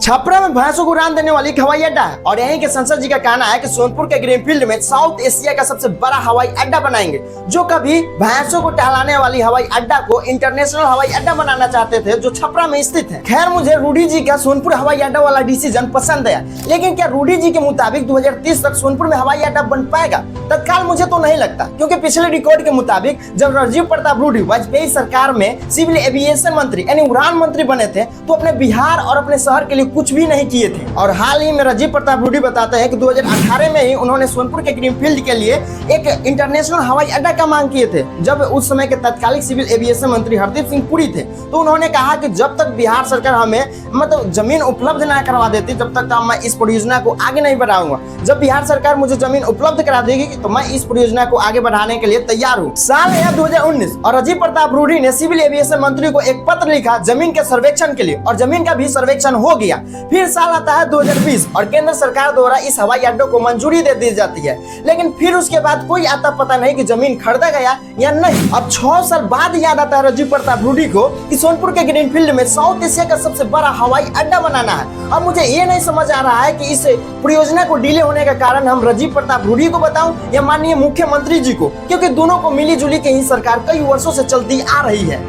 छपरा में भैंसों को उड़ान देने वाली एक हवाई अड्डा है और यहीं के संसद जी का कहना है कि सोनपुर के ग्रीनफील्ड में साउथ एशिया का सबसे बड़ा हवाई अड्डा बनाएंगे। जो कभी भैंसों को टहलाने वाली हवाई अड्डा को इंटरनेशनल हवाई अड्डा बनाना चाहते थे जो छपरा में स्थित है। खैर, मुझे रूडी जी का सोनपुर हवाई अड्डा वाला डिसीजन पसंद है, लेकिन क्या रूडी जी के मुताबिक 2030 तक सोनपुर में हवाई अड्डा बन पाएगा? तत्काल मुझे तो नहीं लगता, क्योंकि पिछले रिकॉर्ड के मुताबिक जब राजीव प्रताप रूडी वाजपेयी सरकार में सिविल एविएशन मंत्री यानी उड़ान मंत्री बने थे तो अपने बिहार और अपने शहर के लिए कुछ भी नहीं किए थे। और हाल ही में राजीव प्रताप रूडी बताते हैं कि 2018 में ही उन्होंने सोनपुर के ग्रीनफील्ड के लिए एक इंटरनेशनल हवाई अड्डा का मांग किए थे। जब उस समय के तत्कालिक सिविल एविएशन मंत्री हरदीप सिंह पुरी थे तो उन्होंने कहा कि जब तक बिहार सरकार हमें जमीन उपलब्ध ना करवा देती तब तक मैं इस परियोजना को आगे नहीं बढ़ाऊंगा। जब बिहार सरकार मुझे जमीन उपलब्ध करा देगी तो मैं इस परियोजना को आगे बढ़ाने के लिए तैयार हूँ। साल है 2019 और राजीव प्रताप रूडी ने सिविल एविएशन मंत्री को एक पत्र लिखा जमीन के सर्वेक्षण के लिए, और जमीन का भी सर्वेक्षण हो गया। फिर साल आता है 2020 और केंद्र सरकार द्वारा इस हवाई अड्डे को मंजूरी दे दी जाती है, लेकिन फिर उसके बाद कोई आता पता नहीं कि जमीन खरीदा गया या नहीं। अब 6 साल बाद याद आता है राजीव प्रताप रूडी को कि सोनपुर के ग्रीनफील्ड में साउथ एशिया का सबसे बड़ा हवाई अड्डा बनाना है। अब मुझे ये नहीं समझ आ रहा है कि इस परियोजना को डिले होने का कारण हम राजीव प्रताप रूडी को बताऊं या माननीय मुख्यमंत्री जी को, क्योंकि दोनों को मिली जुली के ही सरकार कई वर्षों से चलती आ रही है।